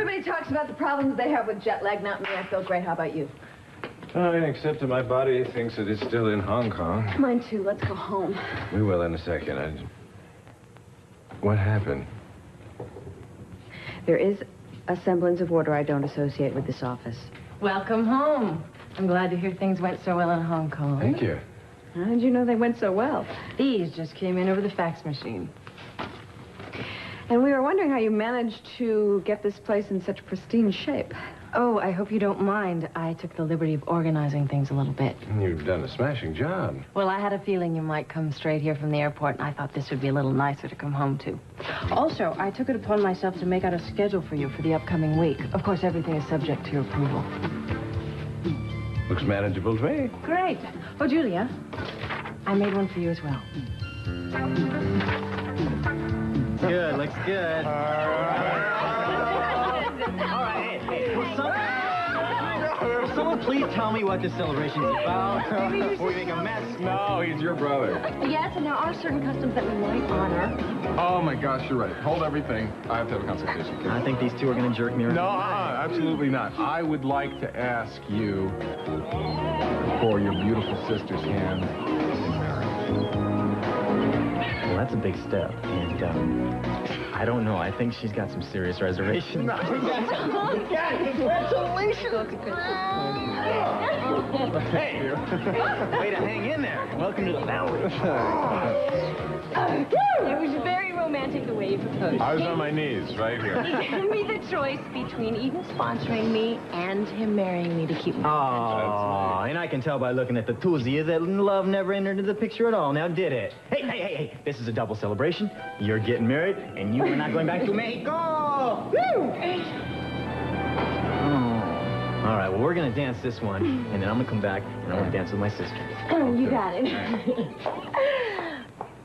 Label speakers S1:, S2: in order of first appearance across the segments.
S1: Everybody talks about the problems they have with jet lag, not me. I feel great. How about you?
S2: Except that my body thinks that it's still in Hong Kong.
S1: Mine too. Let's go home.
S2: We will in a second. What happened?
S1: There is a semblance of order I don't associate with this office.
S3: Welcome home. I'm glad to hear things went so well in Hong Kong.
S2: Thank you.
S1: How did you know they went so well?
S3: These just came in over the fax machine.
S1: And we were wondering how you managed to get this place in such pristine shape.
S3: Oh, I hope you don't mind. I took the liberty of organizing things a little bit.
S2: You've done a smashing job.
S3: Well, I had a feeling you might come straight here from the airport, and I thought this would be a little nicer to come home to. Also, I took it upon myself to make out a schedule for you for the upcoming week. Of course, everything is subject to your approval.
S2: Looks manageable to me.
S3: Great. Oh, Julia, I made one for you as well.
S4: Good, looks good. All right, hey, will someone please tell me what this celebration's about? Before we make a mess.
S5: No, he's your brother.
S3: Yes, and there are certain customs that we might honor.
S5: Oh, my gosh, you're right. Hold everything. I have to have a consultation.
S4: I think these two are going to jerk me around.
S5: No, absolutely not. I would like to ask you for your beautiful sister's hand in marriage.
S4: Well, that's a big step, and I don't know. I think she's got some serious reservations.
S5: No,
S4: Congratulations! Hey, way to hang in there. Welcome to the family.
S3: It was very romantic the way you proposed.
S5: I was on my knees right here.
S3: He gave me the choice between even sponsoring me and him marrying me to keep me.
S4: Oh, and I can tell by looking at the two of you that love never entered into the picture at all. Now, did it? Hey. This is a double celebration. You're getting married, and you are not going back to Mexico. Woo! All right, well, we're going to dance this one, and then I'm going to come back, and I'm going to dance with my sister.
S3: You got it.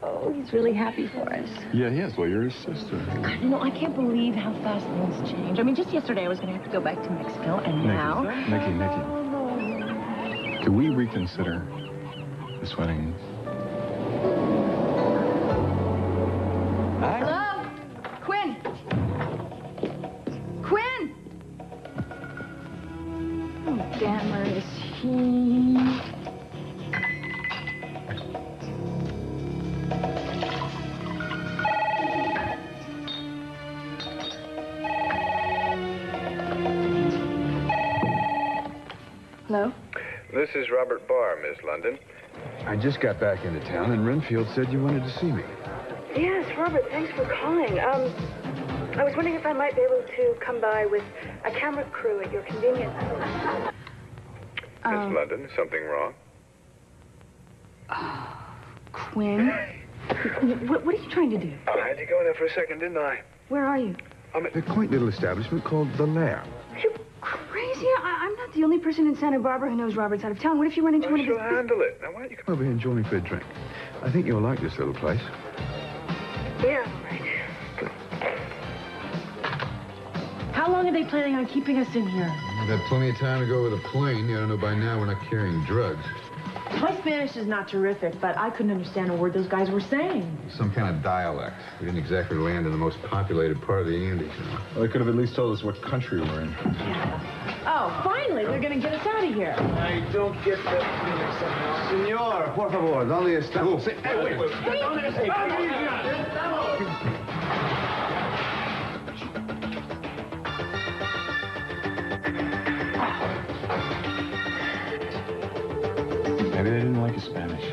S3: Oh, he's really happy for us.
S5: Yeah, he is. Well, you're his sister.
S3: God, you know, I can't believe how fast things change. I mean, just yesterday I was going to have to go back to Mexico, and now...
S5: Nikki. Do we reconsider this wedding?
S1: Hello? Quinn? Quinn? Oh, damn, where is he? Hello?
S2: This is Robert Barr, Miss London.
S6: I just got back into town, and Renfield said you wanted to see me.
S7: Yes, Robert, thanks for calling. I was wondering if I might be able to come by with a camera crew at your convenience.
S2: Miss London, is something wrong?
S1: Quinn? What are you trying to do?
S2: I had to go in there for a second, didn't I?
S1: Where are you?
S2: I'm at...
S6: A quaint little establishment called The Lair.
S7: Are you crazy? I'm not the only person in Santa Barbara who knows Robert's out of town. What if you run into one of his...
S2: She'll handle it. Now, why don't you come...
S6: Over here and join me for a drink. I think you'll like this little place.
S7: Yeah, all right.
S3: How long are they planning on keeping us in here?
S6: We've had plenty of time to go with a plane. You don't know by now we're not carrying drugs.
S8: My Spanish is not terrific, but I couldn't understand a word those guys were saying.
S6: Some kind of dialect. We didn't exactly land in the most populated part of the Andes.
S5: Well, they could have at least told us what country we're in.
S8: Oh, finally, they're gonna get us out of here.
S4: I don't get that feeling somehow. Senor, por favor, ¿dónde está? Hey, wait.
S5: Maybe they didn't like his Spanish.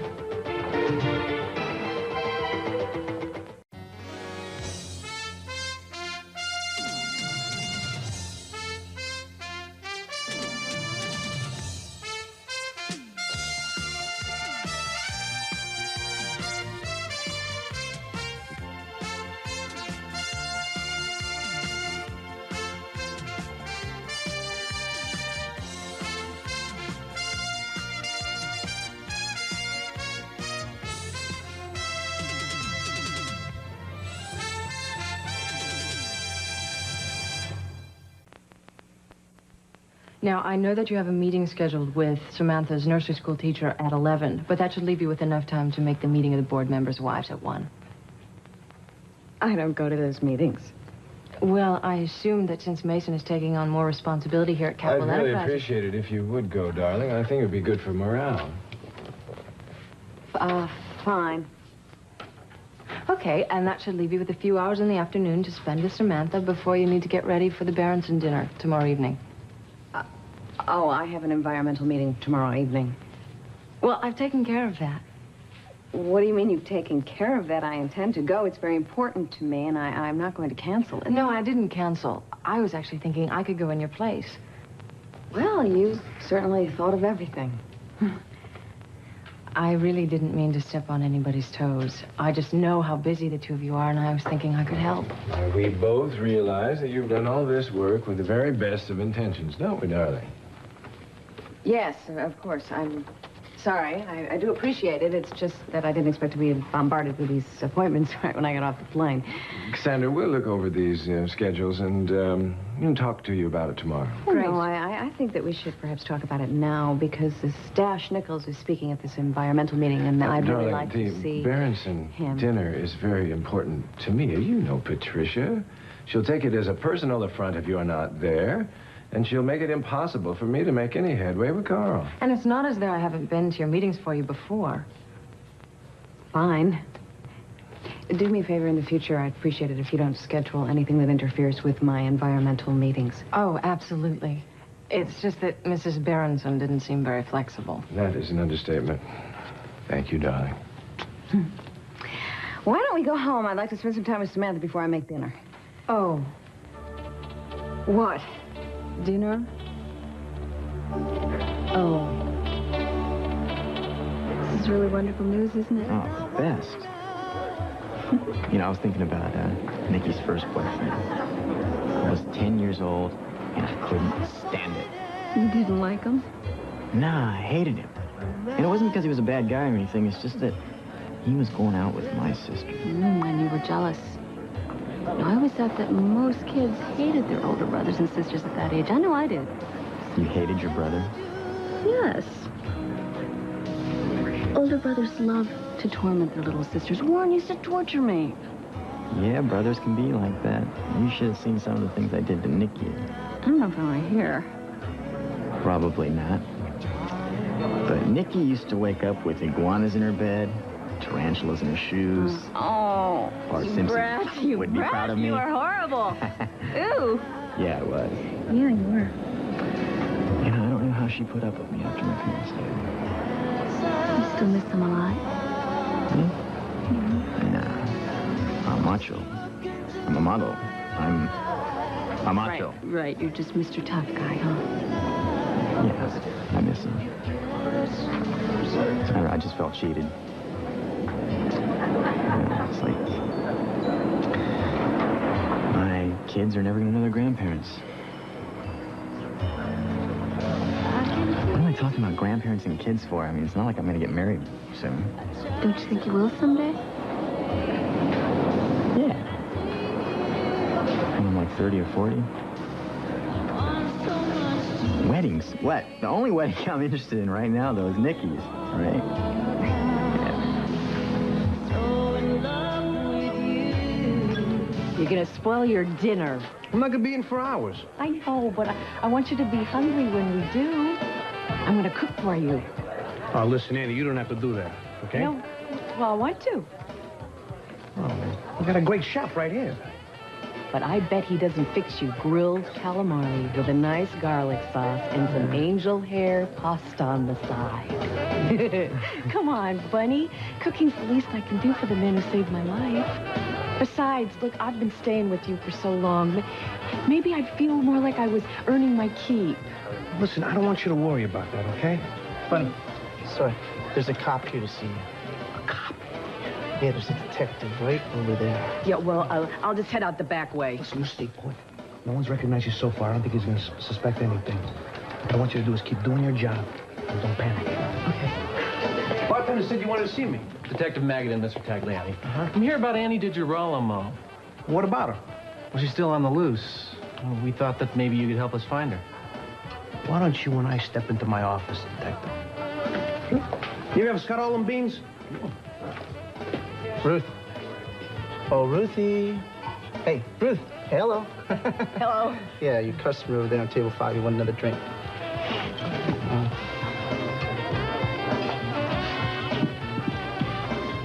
S3: Now, I know that you have a meeting scheduled with Samantha's nursery school teacher at 11, but that should leave you with enough time to make the meeting of the board members' wives at 1.
S1: I don't go to those meetings.
S3: Well, I assume that since Mason is taking on more responsibility here at
S2: I'd
S3: Capital
S2: really
S3: Enterprises...
S2: appreciate it if you would go, darling. I think it would be good for morale.
S1: Fine.
S3: Okay, and that should leave you with a few hours in the afternoon to spend with Samantha before you need to get ready for the Berenson dinner tomorrow evening.
S1: Oh, I have an environmental meeting tomorrow evening.
S3: Well, I've taken care of that.
S1: What do you mean you've taken care of that? I intend to go. It's very important to me, and I'm not going to cancel it.
S3: No, I didn't cancel. I was actually thinking I could go in your place.
S1: Well, you certainly thought of everything.
S3: I really didn't mean to step on anybody's toes. I just know how busy the two of you are, and I was thinking I could help.
S2: We both realize that you've done all this work with the very best of intentions, don't we, darling?
S1: Yes, of course. I'm sorry. I do appreciate it. It's just that I didn't expect to be bombarded with these appointments right when I got off the plane.
S2: Sandra, we'll look over these schedules and talk to you about it tomorrow.
S1: Well, no, I think that we should perhaps talk about it now because this Dash Nichols is speaking at this environmental meeting, and I'd really like to see
S2: the Berenson
S1: him.
S2: dinner is very important to me. You know Patricia. She'll take it as a personal affront if you're not there. And she'll make it impossible for me to make any headway with Carl.
S3: And it's not as though I haven't been to your meetings for you before.
S1: Fine. Do me a favor in the future. I'd appreciate it if you don't schedule anything that interferes with my environmental meetings.
S3: Oh, absolutely. It's just that Mrs. Berenson didn't seem very flexible.
S2: That is an understatement. Thank you, darling.
S1: Why don't we go home? I'd like to spend some time with Samantha before I make dinner.
S3: Oh,
S1: What?
S3: dinner? Oh.
S1: This is really wonderful news, isn't it?
S4: Oh, the best. You know, I was thinking about Nikki's first boyfriend. I was 10 years old, and I couldn't stand it.
S1: You didn't like him?
S4: Nah, I hated him. And it wasn't because he was a bad guy or anything. It's just that he was going out with my sister.
S9: And you were jealous. I always thought that most kids hated their older brothers and sisters at that age. I know I did.
S4: You hated your brother?
S9: Yes. Older brothers love to torment their little sisters. Warren used to torture me.
S4: Yeah, brothers can be like that. You should have seen some of the things I did to Nikki.
S9: I don't know if I want to hear.
S4: Probably not. But Nikki used to wake up with iguanas in her bed, tarantulas in her shoes.
S9: Oh,
S4: Bart
S9: you
S4: Simpson
S9: brat, you
S4: would be
S9: brat.
S4: proud of me.
S9: You are horrible. Ooh.
S4: Yeah, it was.
S9: Yeah, you were.
S4: You know, I don't know how she put up with me after my parents died.
S9: You still miss them a lot?
S4: Nah. I'm macho. I'm a model. I'm a macho.
S9: Right. You're just Mr. Tough Guy, huh?
S4: Yeah, I miss him. I just felt cheated. It's like my kids are never going to know their grandparents. What am I talking about grandparents and kids for? I mean, it's not like I'm going to get married soon.
S9: Don't you think you will someday?
S4: Yeah. When I'm like 30 or 40. Weddings? What? The only wedding I'm interested in right now, though, is Nikki's, right?
S3: You're gonna spoil your dinner.
S10: I'm not gonna be in for hours.
S3: I know, but I want you to be hungry when we do. I'm gonna cook for you.
S10: Oh, listen, Annie, you don't have to do that, okay?
S3: No, well, I want to.
S10: Oh, we got a great chef right here.
S3: But I bet he doesn't fix you grilled calamari with a nice garlic sauce and some angel hair pasta on the side. Come on, Bunny. Cooking's the least I can do for the man who saved my life. Besides, look, I've been staying with you for so long. Maybe I'd feel more like I was earning my keep.
S10: Listen, I don't want you to worry about that, okay?
S11: Bunny, sorry, there's a cop here to see you.
S10: A cop?
S11: Yeah, there's a detective right over there.
S3: Yeah, well, I'll just head out the back way.
S10: Listen, you stay put. No one's recognized you so far. I don't think he's going to suspect anything. What I want you to do is keep doing your job and don't panic.
S11: Okay.
S10: Bartender said you wanted to see me.
S11: Detective Magadan, Mr. Tagliani. I'm here about Annie DiGirolamo.
S10: What about her?
S11: Well, she's still on the loose. Well, we thought that maybe you could help us find her.
S10: Why don't you and I step into my office, detective? You ever cut all them beans?
S11: Ruth. Oh, Ruthie. Hey, Ruth.
S10: Hello.
S1: Hello.
S10: Yeah, your customer over there on table 5, you want another drink.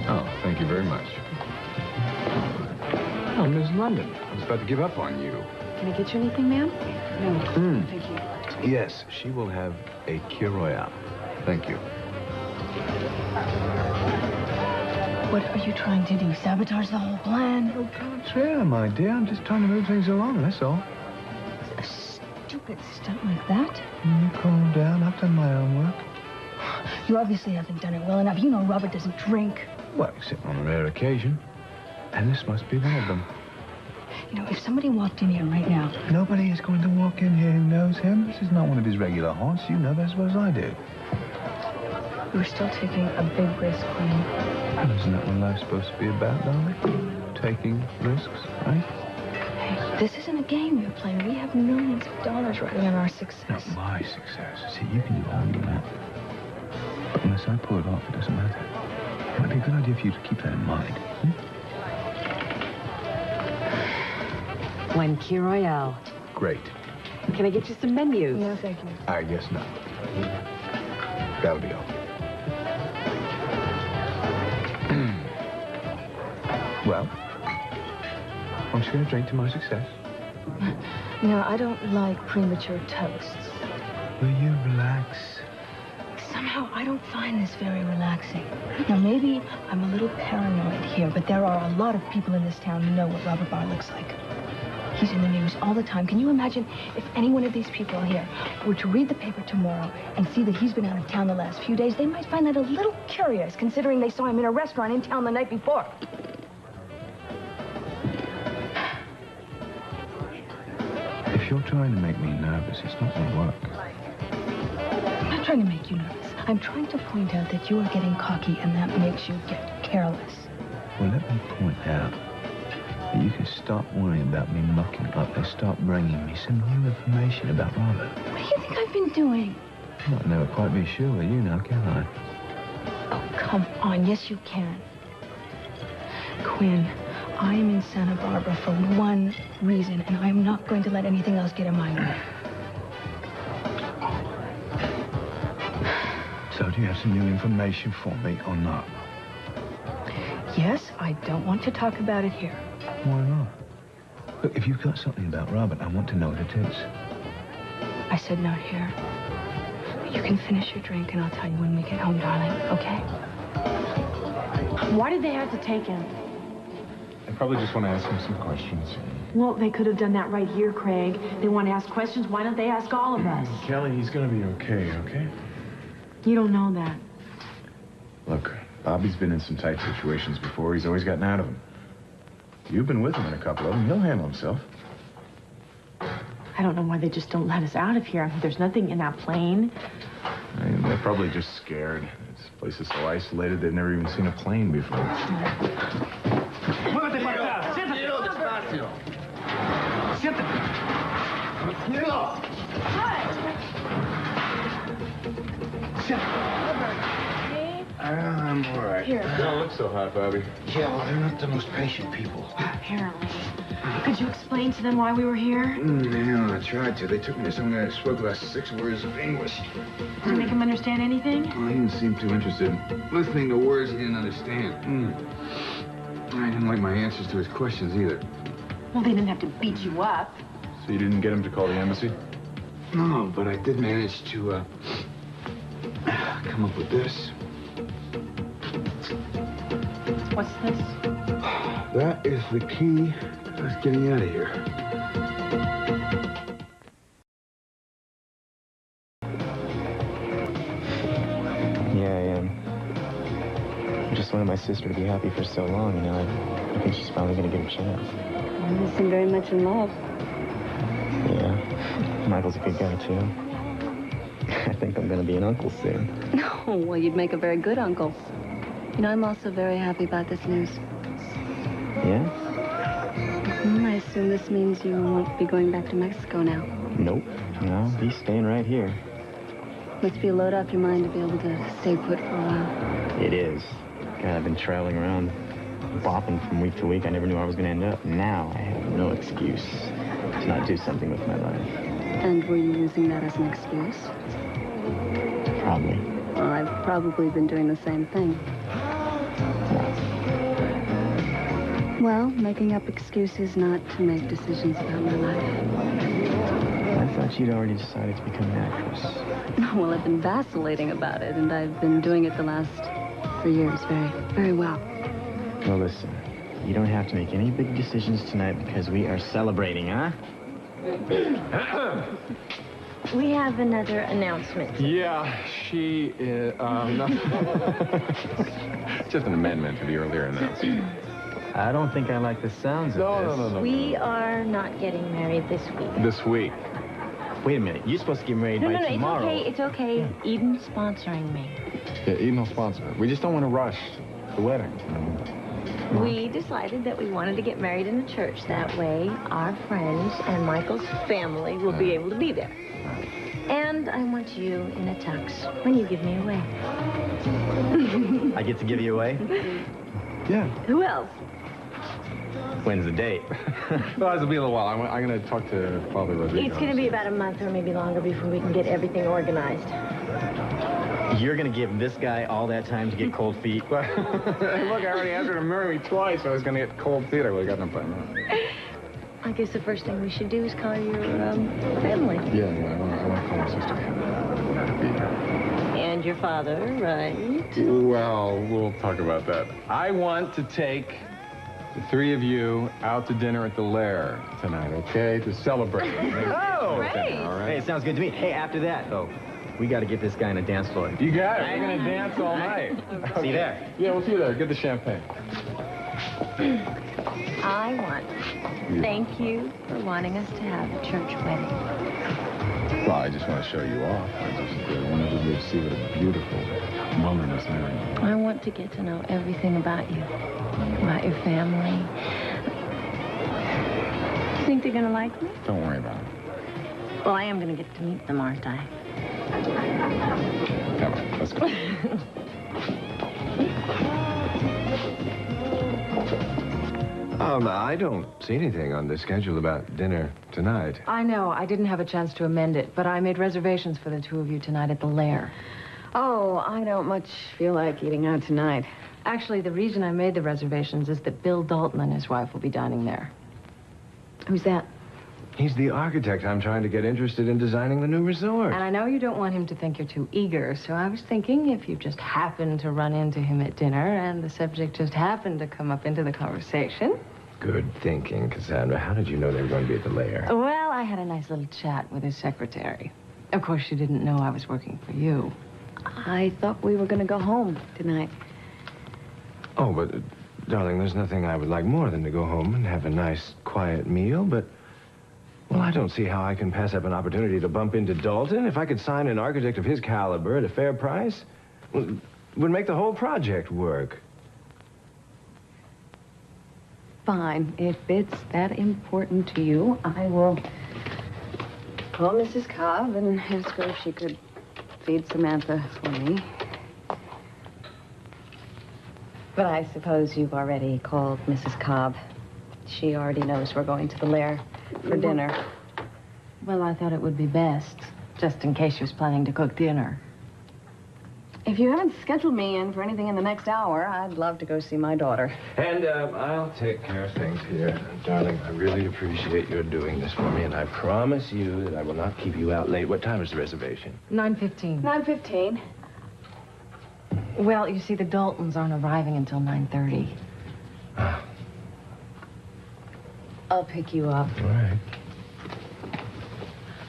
S6: Oh, thank you very much. Oh, Miss London, I was about to give up on you.
S3: Can I get you anything, ma'am? No. Thank you.
S6: Yes, she will have a Kir Royale. Thank you.
S8: What are you trying to do? Sabotage the whole plan?
S6: Oh, contraire, my dear. I'm just trying to move things along, that's all.
S8: A stupid stunt like that?
S6: You calm down. I've done my own work.
S8: You obviously haven't done it well enough. You know Robert doesn't drink.
S6: Well, except on a rare occasion. And this must be one of them.
S8: You know, if somebody walked in here right now...
S6: Nobody is going to walk in here who knows him. This is not one of his regular haunts. You know that as well as I do.
S8: You're still taking a big risk, Queen.
S6: Well, isn't that what life's supposed to be about, darling? Taking risks, right?
S8: Hey, this isn't a game you're playing. We have millions of dollars riding on our success.
S6: Not my success. See, you can do all you want. But unless I pull it off, it doesn't matter. It might be a good idea for you to keep that in mind.
S3: One Kir Royale.
S6: Great.
S3: Can I get you some menus?
S8: No, thank you.
S6: I guess not. That'll be all. Well, I'm just going to drink to my success.
S8: No, I don't like premature toasts.
S6: Will you relax?
S8: Somehow, I don't find this very relaxing. Now, maybe I'm a little paranoid here, but there are a lot of people in this town who know what Robert Barr looks like. He's in the news all the time. Can you imagine if any one of these people here were to read the paper tomorrow and see that he's been out of town the last few days? They might find that a little curious, considering they saw him in a restaurant in town the night before.
S6: If you're trying to make me nervous, it's not going to work.
S8: I'm not trying to make you nervous. I'm trying to point out that you are getting cocky, and that makes you get careless.
S6: Well, let me point out that you can stop worrying about me mucking up and start bringing me some new information about Robert.
S8: What do you think I've been doing?
S6: I'll never quite be sure with you now, can I?
S8: Oh, come on. Yes, you can. Quinn, I am in Santa Barbara for one reason, and I'm not going to let anything else get in my way.
S6: So do you have some new information for me or not?
S8: Yes, I don't want to talk about it here.
S6: Why not? Look, if you've got something about Robert, I want to know what it is.
S8: I said not here. You can finish your drink, and I'll tell you when we get home, darling, okay?
S12: Why did they have to take him?
S5: I probably just want to ask him some questions.
S12: Well, they could have done that right here, Craig. They want to ask questions. Why don't they ask all of us?
S5: Kelly, he's going to be okay, okay?
S12: You don't know that.
S5: Look, Bobby's been in some tight situations before. He's always gotten out of them. You've been with him in a couple of them. He'll handle himself.
S12: I don't know why they just don't let us out of here. I mean, there's nothing in that plane.
S5: They're probably just scared. This place is so isolated, they've never even seen a plane before.
S10: Muévete para acá. Siéntate. Despacio. Siéntate. I'm all right.
S12: Here.
S5: You don't look so hot, Bobby.
S10: Yeah, well, they're not the most patient people.
S12: Apparently. Could you explain to them why we were here?
S6: Yeah, I tried to. They took me to some guy who spoke about 6 words of English.
S12: Did you make them understand anything?
S6: Well, he didn't seem too interested in listening to words he didn't understand. I didn't like my answers to his questions either.
S12: Well, they didn't have to beat you up.
S5: So you didn't get him to call the embassy?
S6: No, but I did manage to come up with this.
S12: What's this?
S6: That is the key to us getting out of here.
S4: Yeah, I am. I just wanted my sister to be happy for so long, and now I think she's finally going to get a chance.
S9: You seem very much in love.
S4: Yeah. Michael's a good guy, too. I think I'm going to be an uncle soon.
S9: Oh, well, you'd make a very good uncle. You know, I'm also very happy about this news.
S4: Yeah?
S9: I assume this means you won't be going back to Mexico now.
S4: Nope. No, I'll be staying right here.
S9: Must be a load off your mind to be able to stay put for a while.
S4: It is. God, I've been traveling around bopping from week to week. I never knew where I was going to end up. Now I have no excuse to not do something with my life.
S9: And were you using that as an excuse?
S4: Probably.
S9: Well, I've probably been doing the same thing. Well, making up excuses not to make decisions about my life.
S4: I thought you'd already decided to become an actress.
S9: Well, I've been vacillating about it, and I've been doing it the last 3 years very, very well.
S4: Well, listen, you don't have to make any big decisions tonight because we are celebrating, huh?
S13: We have another announcement.
S5: Yeah, she is, just an amendment to the earlier announcement.
S4: I don't think I like the sounds of this.
S5: No.
S13: We are not getting married this week.
S5: This week.
S4: Wait a minute, you're supposed to get married by tomorrow.
S13: It's okay. Eden's sponsoring me.
S5: Yeah, Eden will sponsor it. We just don't want to rush the wedding.
S13: We decided that we wanted to get married in a church. That way, our friends and Michael's family will be able to be there. And I want you in a tux when you give me away.
S4: I get to give you away?
S5: Yeah.
S13: Who else?
S4: When's the date?
S5: Well, it'll be a little while. I'm going to talk to Father Rodrigo.
S13: It's going to be about a month or maybe longer before we can get everything organized.
S4: You're going to give this guy all that time to get cold feet?
S5: Look, I already asked her to marry me twice. I was going to get cold feet. I would have gotten them by now.
S13: I guess the first thing we should do is call your family.
S5: Yeah, I want to call my sister.
S13: And your father, right?
S5: Well, we'll talk about that. I want to take the three of you out to dinner at the Lair tonight, okay? To celebrate.
S4: Oh,
S13: great.
S4: All right. Hey, it sounds good to me. Hey, after that, though, we got to get this guy on a dance floor.
S5: You got it. We're going to dance all night.
S4: See you there.
S5: Yeah, we'll see you there. Get the champagne.
S13: I want to thank you for wanting us to have a church wedding.
S5: Well, I just want to show you off. I just wanted you to see what a beautiful wilderness area.
S13: I want to get to know everything about you, about your family. You think they're going to like me?
S5: Don't worry about it.
S13: Well, I am going to get to meet them, aren't I?
S5: Come on, let's go.
S2: I don't see anything on the schedule about dinner tonight.
S1: I know. I didn't have a chance to amend it, but I made reservations for the two of you tonight at the Lair. Oh, I don't much feel like eating out tonight. Actually, the reason I made the reservations is that Bill Dalton and his wife will be dining there. Who's that?
S2: He's the architect I'm trying to get interested in designing the new resort.
S1: And I know you don't want him to think you're too eager, so I was thinking if you just happened to run into him at dinner and the subject just happened to come up into the conversation.
S2: Good thinking, Cassandra. How did you know they were going to be at the Lair?
S1: Well, I had a nice little chat with his secretary. Of course, she didn't know I was working for you. I thought we were going to go home tonight.
S2: Oh, but, darling, there's nothing I would like more than to go home and have a nice, quiet meal, but... Well, I don't see how I can pass up an opportunity to bump into Dalton. If I could sign an architect of his caliber at a fair price, well, it would make the whole project work.
S1: Fine. If it's that important to you, I will call Mrs. Cobb and ask her if she could feed Samantha for me. But I suppose you've already called Mrs. Cobb. She already knows we're going to the Lair for dinner. Well, I thought it would be best, just in case she was planning to cook dinner. If you haven't scheduled me in for anything in the next hour, I'd love to go see my daughter.
S2: And I'll take care of things here. Darling, I really appreciate your doing this for me, and I promise you that I will not keep you out late. What time is the reservation?
S1: 9:15. 9:15. Well, you see, the Daltons aren't arriving until 9:30. I'll pick you up.
S2: All right.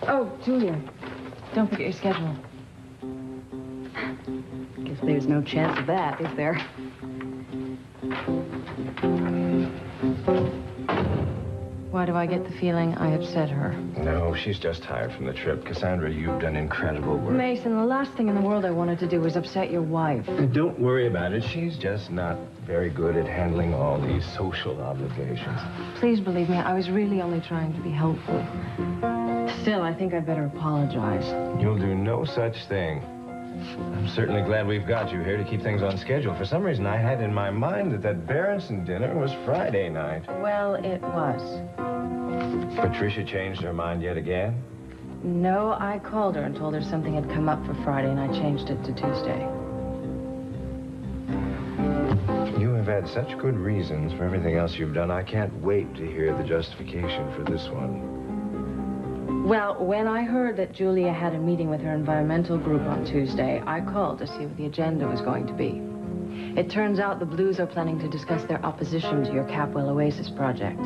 S1: Oh, Julia, don't forget your schedule. Guess there's no chance of that, is there? Why do I get the feeling I upset her?
S2: No, she's just tired from the trip. Cassandra, you've done incredible work.
S1: Mason, the last thing in the world I wanted to do was upset your wife.
S2: Don't worry about it. She's just not very good at handling all these social obligations.
S1: Please believe me, I was really only trying to be helpful. Still, I think I'd better apologize.
S2: You'll do no such thing. I'm certainly glad we've got you here to keep things on schedule. For some reason, I had in my mind that Berenson dinner was Friday night.
S1: Well, it was.
S2: Patricia changed her mind yet again?
S1: No, I called her and told her something had come up for Friday, and I changed it to Tuesday.
S2: You have had such good reasons for everything else you've done. I can't wait to hear the justification for this one.
S1: Well, when I heard that Julia had a meeting with her environmental group on Tuesday, I called to see what the agenda was going to be. It turns out the Blues are planning to discuss their opposition to your Capwell Oasis project.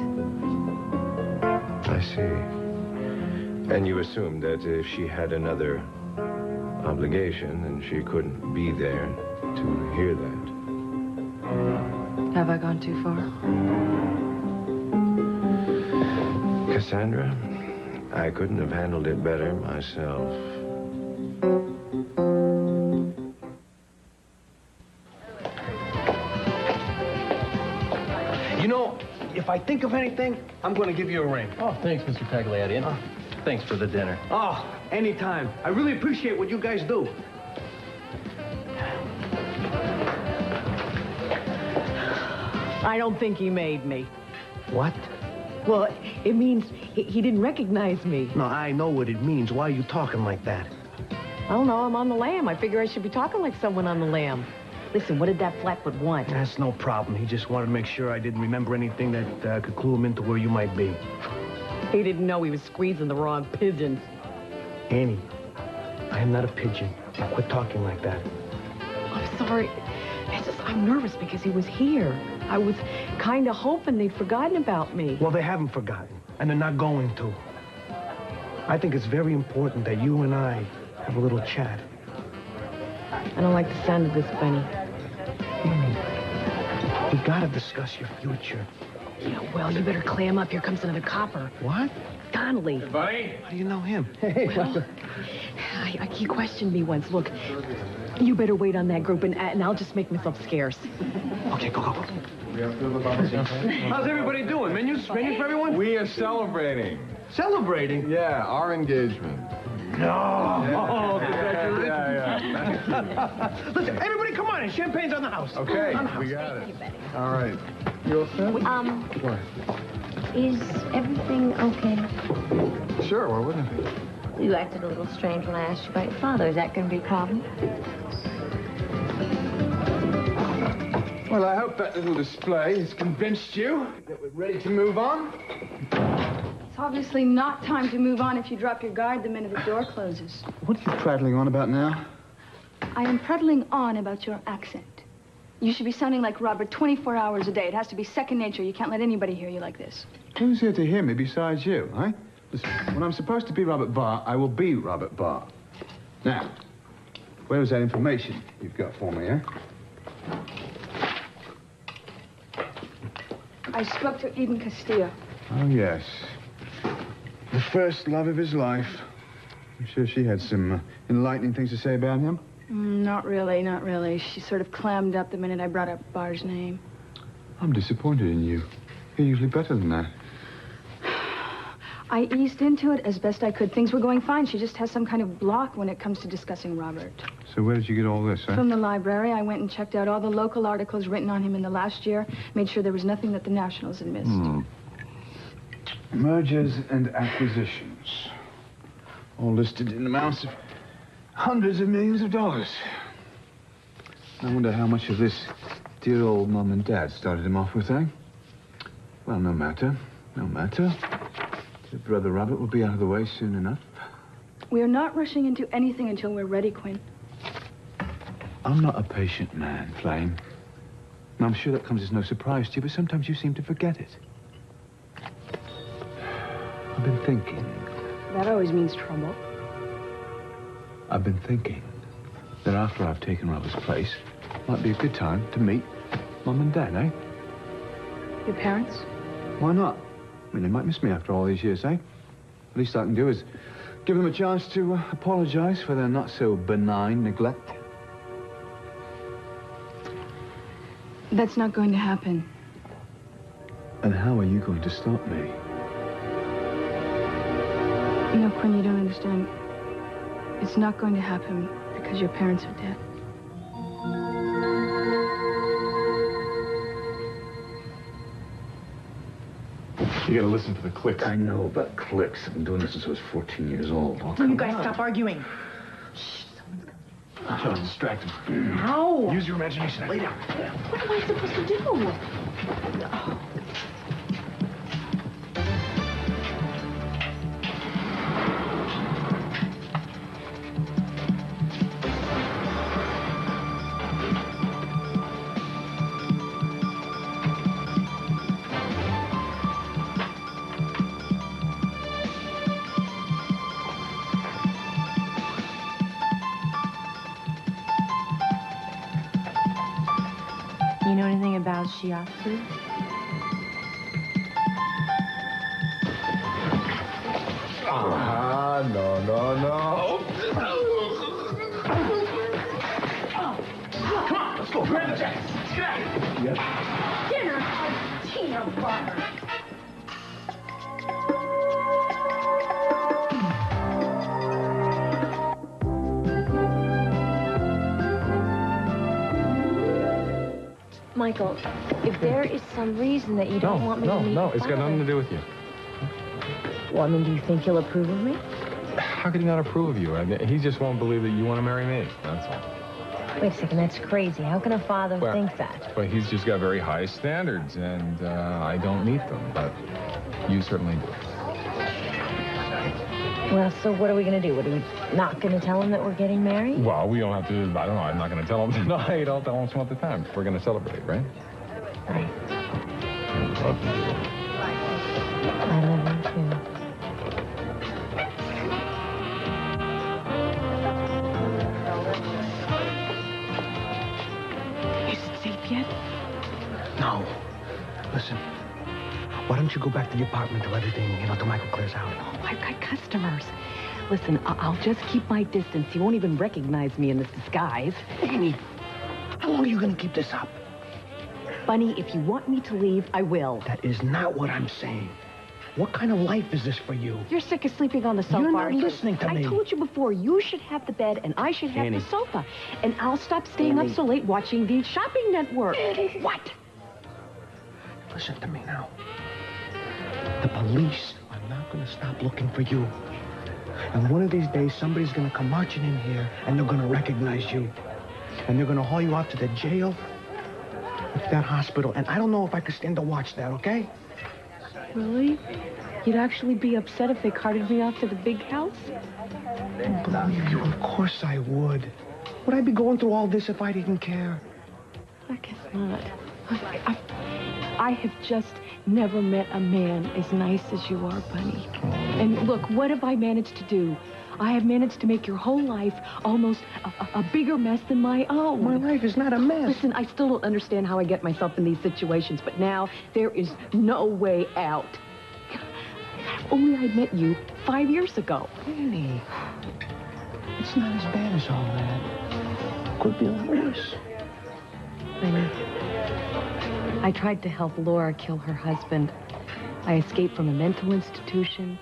S2: I see. And you assumed that if she had another obligation, then she couldn't be there to hear that.
S1: Have I gone too far?
S2: Cassandra, I couldn't have handled it better myself.
S10: You know, if I think of anything, I'm going to give you a ring.
S11: Oh, thanks, Mr. Tagliati. And thanks for the dinner.
S10: Oh, anytime. I really appreciate what you guys do.
S12: I don't think he made me.
S10: What?
S12: Well, it means he didn't recognize me.
S10: No, I know what it means. Why are you talking like that?
S12: I don't know, I'm on the lam. I figure I should be talking like someone on the lam. Listen, what did that flatfoot want?
S10: That's no problem. He just wanted to make sure I didn't remember anything that could clue him into where you might be.
S12: He didn't know he was squeezing the wrong pigeons.
S10: Annie, I am not a pigeon. Now quit talking like that.
S12: I'm sorry. I'm nervous because he was here. I was kind of hoping they'd forgotten about me.
S10: Well, they haven't forgotten, and they're not going to. I think it's very important that you and I have a little chat.
S12: I don't like the sound of this, Bunny.
S10: Annie, we gotta discuss your future.
S12: Yeah, well, you better clam up. Here comes another copper.
S10: What?
S12: Donnelly.
S5: Hey, buddy.
S10: How do you know him?
S12: Well, he questioned me once. Look, you better wait on that group, and I'll just make myself scarce.
S10: Okay, go. How's everybody doing? Menus for everyone?
S5: We are celebrating.
S10: Celebrating?
S5: Yeah, our engagement.
S10: No.
S5: Yeah.
S10: Congratulations.
S5: Yeah.
S10: Listen, everybody come on in. Champagne's on the house.
S5: Okay,
S10: On the house.
S5: we got it. All right. You all set? What?
S13: Is everything okay?
S5: Sure, why wouldn't it be?
S13: You acted a little strange when I asked you about your father. Is that going to be a problem?
S5: Well, I hope that little display has convinced you that we're ready to move on.
S14: It's obviously not time to move on if you drop your guard the minute the door closes.
S15: What are you prattling on about now?
S14: I am prattling on about your accent. You should be sounding like Robert 24 hours a day. It has to be second nature. You can't let anybody hear you like this.
S15: Who's here to hear me besides you, eh? Listen, when I'm supposed to be Robert Barr, I will be Robert Barr. Now, where is that information you've got for me, eh?
S14: I spoke to Eden Castillo.
S15: Oh, yes. The first love of his life. I'm sure she had some enlightening things to say about him.
S14: Not really, not really. She sort of clammed up the minute I brought up Barr's name.
S15: I'm disappointed in you. You're usually better than that.
S14: I eased into it as best I could. Things were going fine. She just has some kind of block when it comes to discussing Robert.
S15: So where did you get all this, eh?
S14: From the library, I went and checked out all the local articles written on him in the last year, made sure there was nothing that the Nationals had missed.
S15: Mergers and acquisitions. All listed in amounts of hundreds of millions of dollars. I wonder how much of this dear old Mum and Dad started him off with, eh? Well, no matter. No matter. Your brother Robert will be out of the way soon enough.
S14: We are not rushing into anything until we're ready, Quinn.
S15: I'm not a patient man, Flame. And I'm sure that comes as no surprise to you, but sometimes you seem to forget it. I've been thinking.
S14: That always means trouble.
S15: I've been thinking that after I've taken Robert's place, might be a good time to meet Mum and Dad, eh?
S14: Your parents?
S15: Why not? I mean, they might miss me after all these years, eh? The least I can do is give them a chance to apologize for their not-so-benign neglect.
S14: That's not going to happen.
S15: And how are you going to stop me?
S14: No, Quinn, you don't understand. It's not going to happen because your parents are dead.
S15: You gotta listen for the clicks.
S10: I know about clicks. I've been doing this since I was 14 years old. Oh,
S12: Will you guys stop arguing?
S10: John, distract him.
S12: How?
S10: Use your imagination. Lay down.
S12: What am I supposed to do? Oh.
S3: You know anything about shiatsu?
S15: No.
S10: Come on, let's go. Grab the jackets. Let's get out of here. Yeah.
S8: Dinner of peanut butter.
S13: Michael, if there is some reason that you don't want me to meet
S5: No,
S13: your
S5: it's got
S13: father-
S5: nothing to do with you.
S13: Well, I mean, do you think he'll approve of me?
S5: How could he not approve of you? I mean, he just won't believe that you want to marry me, that's all.
S13: Wait a second, that's crazy. How can a father
S5: Well,
S13: think that?
S5: But he's just got very high standards, and I don't meet them, but you certainly do.
S13: Well, so what are we going to do? Are we not going to tell him that we're getting married?
S5: Well, we don't have to, I don't know, I'm not going to tell him tonight. I'll tell him some other time. We're going to celebrate, right?
S13: Right.
S5: I love you.
S13: I love you, too.
S12: Is it safe yet?
S10: No. Listen, why don't you go back to the apartment till everything, till Michael clears out?
S12: Oh, I've got customers. Listen, I'll just keep my distance. He won't even recognize me in this disguise.
S10: Amy, how long are you going to keep this up?
S12: Bunny, if you want me to leave, I will.
S10: That is not what I'm saying. What kind of life is this for you?
S12: You're sick of sleeping on the sofa.
S10: You're not
S12: aren't you?
S10: listening to me.
S12: I told you before, you should have the bed and I should have
S10: Annie.
S12: the sofa. And I'll stop staying up so late watching the shopping network.
S10: Annie.
S12: What?
S10: Listen to me now. The police are not going to stop looking for you. And one of these days, somebody's going to come marching in here, and they're going to recognize you. And they're going to haul you out to the jail, or to that hospital. And I don't know if I could stand to watch that, okay?
S12: Really? You'd actually be upset if they carted me off to the big house?
S10: Believe you, of course I would. Would I be going through all this if I didn't care?
S12: I guess not. I have just never met a man as nice as you are, Bunny. And look, what have I managed to do? I have managed to make your whole life almost a bigger mess than my own.
S10: My life is not a mess.
S12: Listen, I still don't understand how I get myself in these situations, but now there is no way out. If only I'd met you 5 years ago.
S10: Annie, it's not as bad as all that. Could be a lot worse.
S12: Bunny, I tried to help Laura kill her husband. I escaped from a mental institution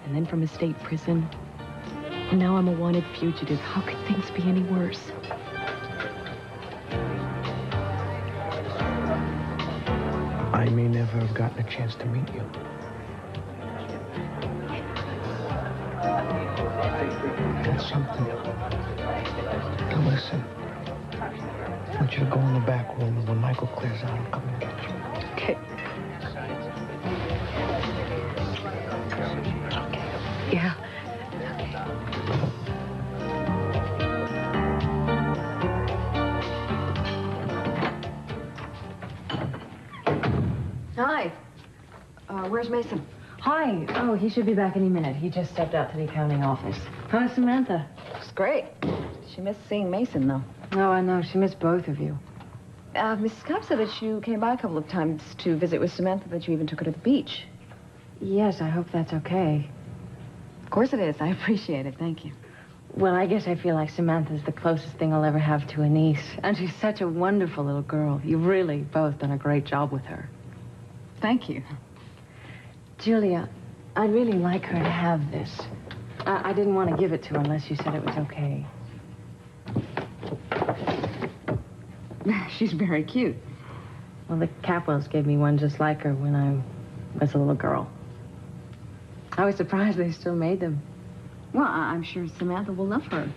S12: and then from a state prison. And now I'm a wanted fugitive. How could things be any worse?
S10: I may never have gotten a chance to meet you. That's something. Now listen. I want you to go in the back room, and when Michael clears out, I'll come and get you.
S12: Okay. Yeah.
S1: Hi. Where's Mason?
S3: Hi. Oh, he should be back any minute. He just stepped out to the accounting office. How's Samantha?
S1: It's great. She missed seeing Mason, though.
S3: Oh, I know. She missed both of you.
S1: Mrs. Cobb said that you came by a couple of times to visit with Samantha, that you even took her to the beach.
S3: Yes, I hope that's okay.
S1: Of course it is. I appreciate it. Thank you.
S3: Well, I guess I feel like Samantha's the closest thing I'll ever have to a niece. And she's such a wonderful little girl. You've really both done a great job with her.
S1: Thank you.
S3: Julia, I'd really like her to have this. I didn't want to give it to her unless you said it was okay.
S1: She's very cute.
S3: Well, the Capwells gave me one just like her when I was a little girl. I was surprised they still made them.
S1: Well, I'm sure Samantha will love her.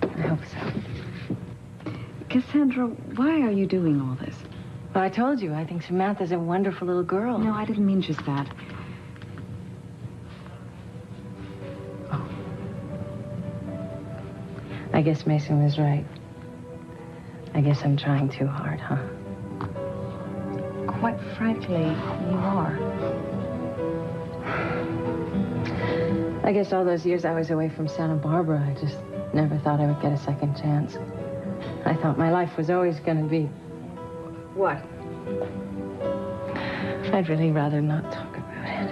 S3: I hope so.
S1: Cassandra, why are you doing all this?
S3: Well, I told you, I think Samantha's a wonderful little girl.
S1: No, I didn't mean just that.
S3: I guess Mason was right. I guess I'm trying too hard, huh?
S1: Quite frankly, you are.
S3: I guess all those years I was away from Santa Barbara, I just never thought I would get a second chance. I thought my life was always going to be...
S1: What?
S3: I'd really rather not talk about it.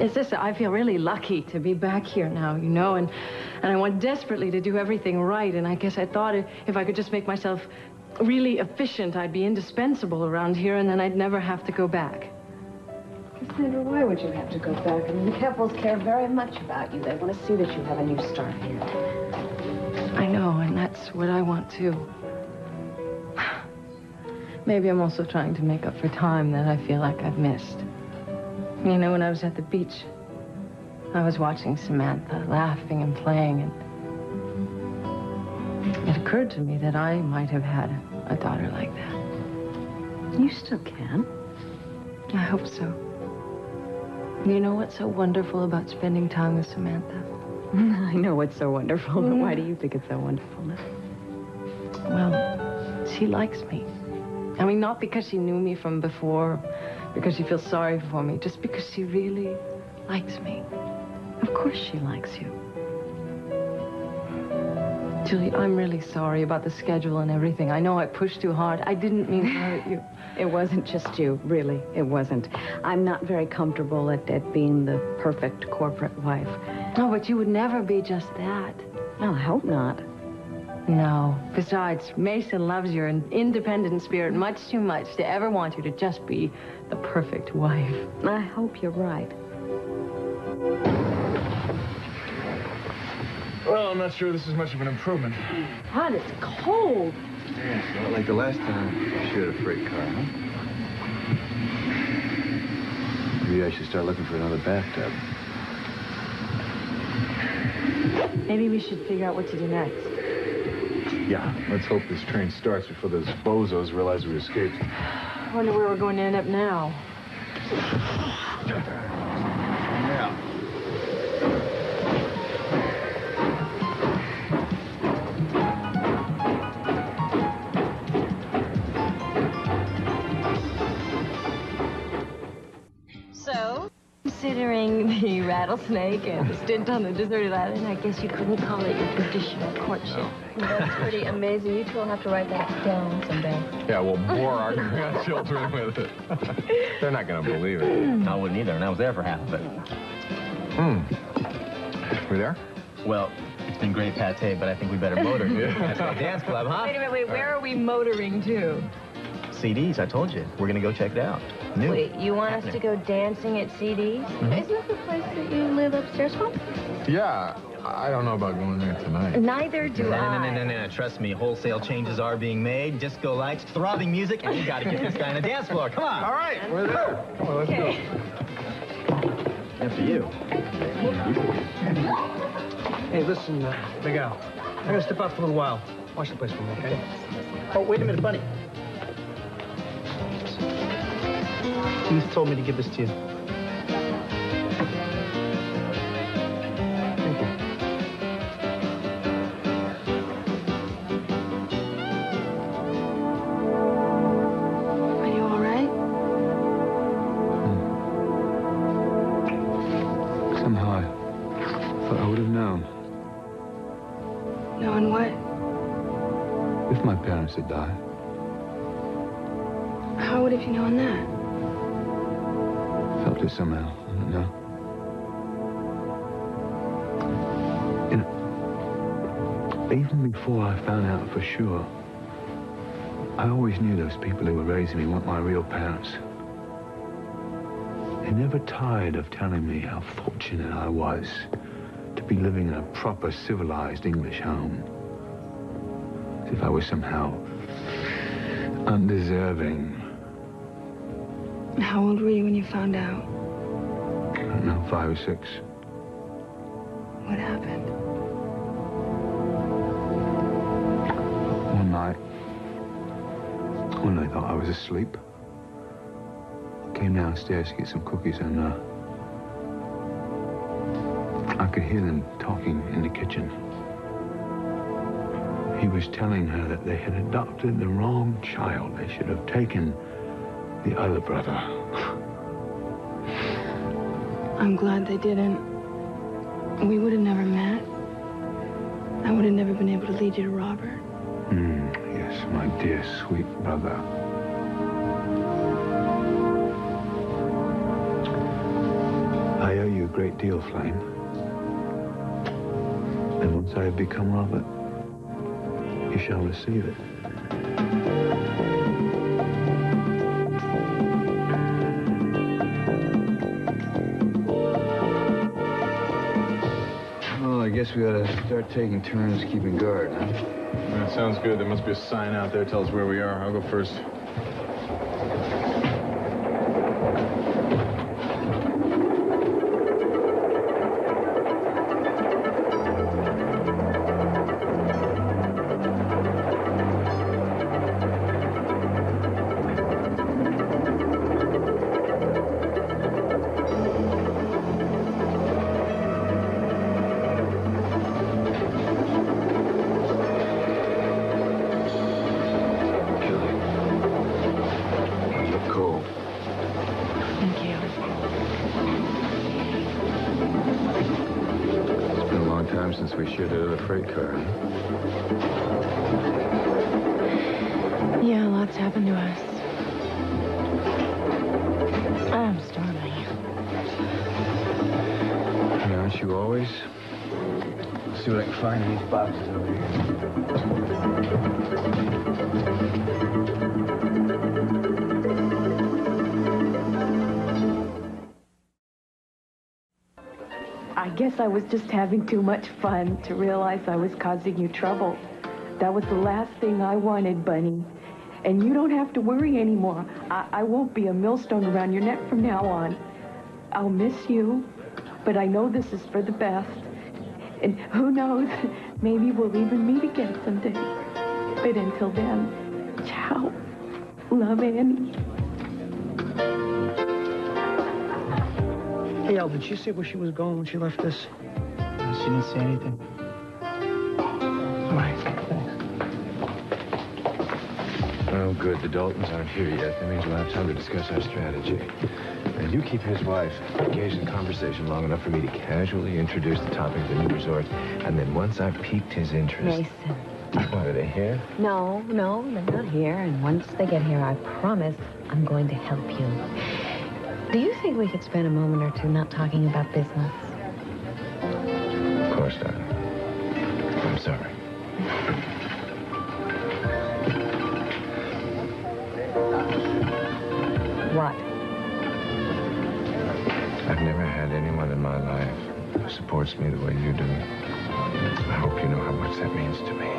S3: It's just, I feel really lucky to be back here now, you know, and I want desperately to do everything right, and I guess I thought if I could just make myself really efficient, I'd be indispensable around here, and then I'd never have to go back.
S1: Cassandra, why would you have to go back? I mean, the Capwells care very much about you. They want to see that you have a new start here.
S3: I know, and that's what I want, too. Maybe I'm also trying to make up for time that I feel like I've missed. You know, when I was at the beach, I was watching Samantha laughing and playing, and it occurred to me that I might have had a daughter like that.
S1: You still can.
S3: I hope so. You know what's so wonderful about spending time with Samantha?
S1: I know what's so wonderful, but why do you think it's so wonderful?
S3: Well, she likes me. I mean, not because she knew me from before, because she feels sorry for me, just because she really likes me.
S1: Of course she likes you.
S3: Julie, I'm really sorry about the schedule and everything. I know I pushed too hard. I didn't mean to hurt you.
S1: It wasn't just you, really. It wasn't. I'm not very comfortable at being the perfect corporate wife.
S3: Oh, but you would never be just that.
S1: Well, I hope not.
S3: No. Besides, Mason loves your independent spirit much too much to ever want you to just be the perfect wife.
S1: I hope you're right.
S15: Well, I'm not sure this is much of an improvement.
S3: God, it's cold.
S6: Yeah, not like the last time you shared a freight car, huh? Maybe I should start looking for another bathtub.
S3: Maybe we should figure out what to do next.
S15: Yeah, let's hope this train starts before those bozos realize we escaped.
S3: I wonder where we're going to end up now.
S15: Yeah.
S3: So, considering the rattlesnake and the stint on the deserted island, I guess you couldn't call it your traditional courtship.
S8: That's pretty amazing. You two will have to write that down someday.
S5: Yeah, we'll bore our grandchildren with it. They're not going to believe it.
S4: I wouldn't either, and I was there for half of it.
S5: We there?
S4: Well, it's been great pate, but I think we better motor to the dance club, huh?
S3: Wait a minute, where are we motoring to?
S4: CDs, I told you. We're going to go check it out. New.
S13: Wait, you want us to go dancing at CD's?
S8: Isn't that the place that you live upstairs from?
S5: Yeah, I don't know about going there tonight.
S13: Neither do I.
S4: No. Trust me, wholesale changes are being made. Disco lights, throbbing music, and we got to get this guy on the dance floor. Come on.
S5: All right, we're there. Come on, let's go.
S4: After you.
S10: Hey, listen, Big Al. I'm gonna step out for a little while. Watch the place for me, okay? Oh, wait a minute, Bunny. Edith told me to give this to you. Thank you.
S8: Are you all right?
S15: Somehow I thought I would have known.
S8: Knowing what?
S15: If my parents had died.
S8: How would have you known that?
S15: Felt it somehow. I don't know. You know, even before I found out for sure, I always knew those people who were raising me weren't my real parents. They never tired of telling me how fortunate I was to be living in a proper, civilized English home. As if I was somehow undeserving.
S8: How old were you when you found out?
S15: I don't know, 5 or 6.
S8: What happened?
S15: One night, when I thought I was asleep, I came downstairs to get some cookies, and I could hear them talking in the kitchen. He was telling her that they had adopted the wrong child. They should have taken the other brother.
S8: I'm glad they didn't. We would have never met. I would have never been able to lead you to Robert.
S15: Yes, my dear, sweet brother. I owe you a great deal, Flame. And once I have become Robert, you shall receive it. Well, I guess we ought to start taking turns keeping guard, huh?
S5: That sounds good. There must be a sign out there that tells us where we are. I'll go first. Since we shared a freight car.
S12: Yeah, lots happened to us. I'm starving.
S15: Aren't you always? Let's see what I can find in these boxes over here.
S12: I guess I was just having too much fun to realize I was causing you trouble. That was the last thing I wanted, Bunny. And you don't have to worry anymore. I won't be a millstone around your neck from now on. I'll miss you, but I know this is for the best. And who knows, maybe we'll even meet again someday. But until then, ciao. Love, Annie.
S10: Hey, Al, did she say where she was going when she left this?
S11: She didn't say anything.
S10: All right, thanks.
S2: Oh, good. The Daltons aren't here yet. That means we'll have time to discuss our strategy. And you keep his wife engaged in conversation long enough for me to casually introduce the topic of the new resort. And then once I've piqued his interest...
S1: Mason.
S2: What, are they here?
S1: No, they're not here. And once they get here, I promise I'm going to help you. Do you think we could spend a moment or two not talking about business?
S2: Of course not. I'm sorry.
S1: What?
S2: I've never had anyone in my life who supports me the way you do. I hope you know how much that means to me.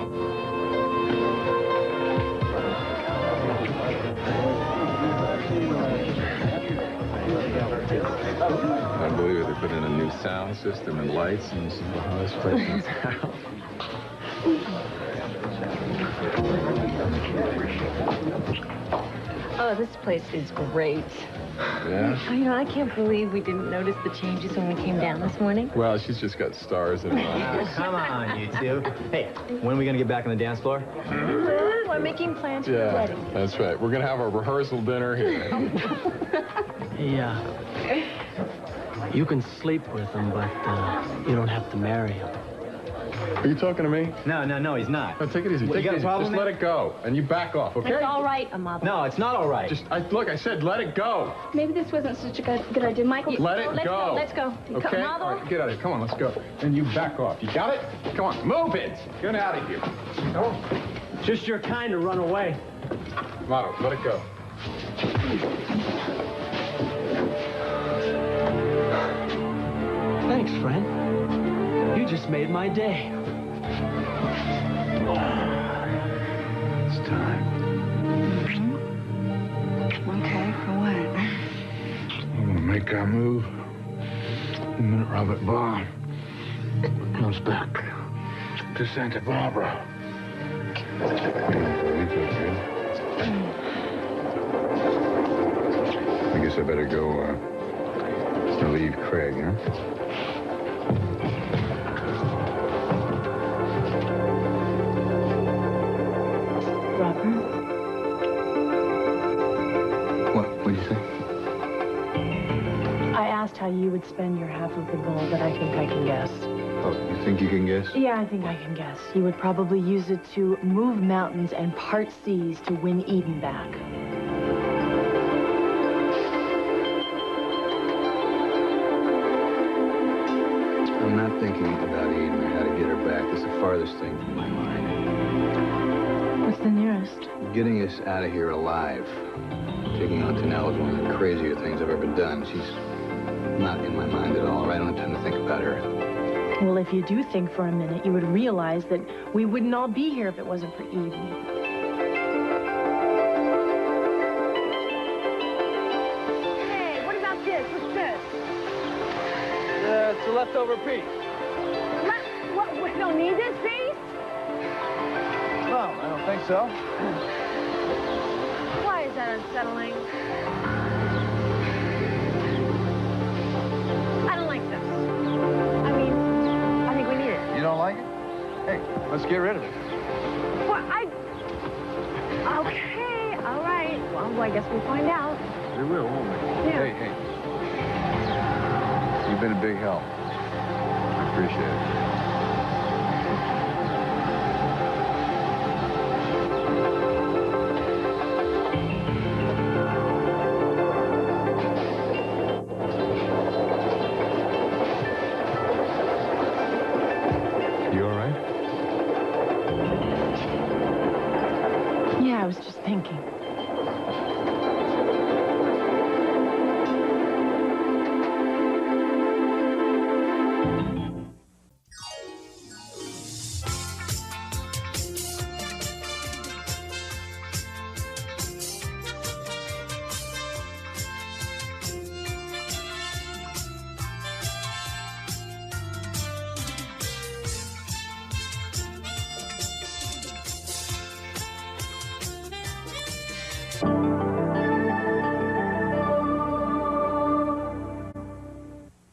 S5: I believe they put in a new sound system and lights, and this is the hottest place in town.
S1: Oh, this place is great.
S5: Yeah?
S1: I can't believe we didn't notice the changes when we came down this morning.
S5: Well, she's just got stars in her eyes.
S4: Come on, you two. Hey, when are we gonna get back on the dance floor?
S1: We're making plans for the wedding.
S5: That's right. We're gonna have our rehearsal dinner here.
S11: Yeah. You can sleep with him, but you don't have to marry him.
S5: Are you talking to me?
S4: No, he's not.
S5: No, take it easy.
S4: What,
S5: Take
S4: you
S5: it
S4: got a
S5: easy.
S4: problem,
S5: Just let
S4: man?
S5: it go, and you back off, okay?
S1: It's all right, Amado.
S4: No, it's not all right.
S5: Look, I said let it go.
S14: Maybe this wasn't such a good idea. Michael,
S5: Let it go.
S14: Let's go.
S5: Okay?
S14: Amado?
S5: All right, get out of here. Come on, let's go. And you back off. You got it? Come on, move it. Get out of here. Come on.
S11: Just your kind to run away.
S5: Motto, let it go.
S11: Thanks, friend. You just made my day.
S15: time.
S14: Okay, for what?
S15: I'm gonna make our move the minute Robert Barr comes back to Santa Barbara. I guess I better go relieve Craig, huh?
S12: Robert?
S15: What did you say?
S12: I asked how you would spend your half of the gold, but I think I can guess.
S15: Oh, you think you can guess?
S12: Yeah, I think I can guess. You would probably use it to move mountains and part seas to win Eden back.
S15: I'm not thinking about Eden or how to get her back. That's the farthest thing from my mind.
S12: What's the nearest?
S15: Getting us out of here alive. Taking on Tanell is one of the crazier things I've ever done. She's not in my mind at all. I don't have time to think about her.
S12: Well, if you do think for a minute, you would realize that we wouldn't all be here if it wasn't for Eden.
S14: Hey, what about this? What's this?
S11: It's a leftover piece.
S14: What? We don't need this piece?
S11: No, I don't think so.
S14: Why is that unsettling? I don't like this. I mean, I think we need it.
S11: You don't like it? Hey, let's get rid of it.
S14: Well, Okay, all right. Well, I guess we'll find out.
S15: We will, won't we?
S14: Yeah.
S15: Hey. You've been a big help. I appreciate it.
S12: Yeah, I was just thinking.
S16: Thank you.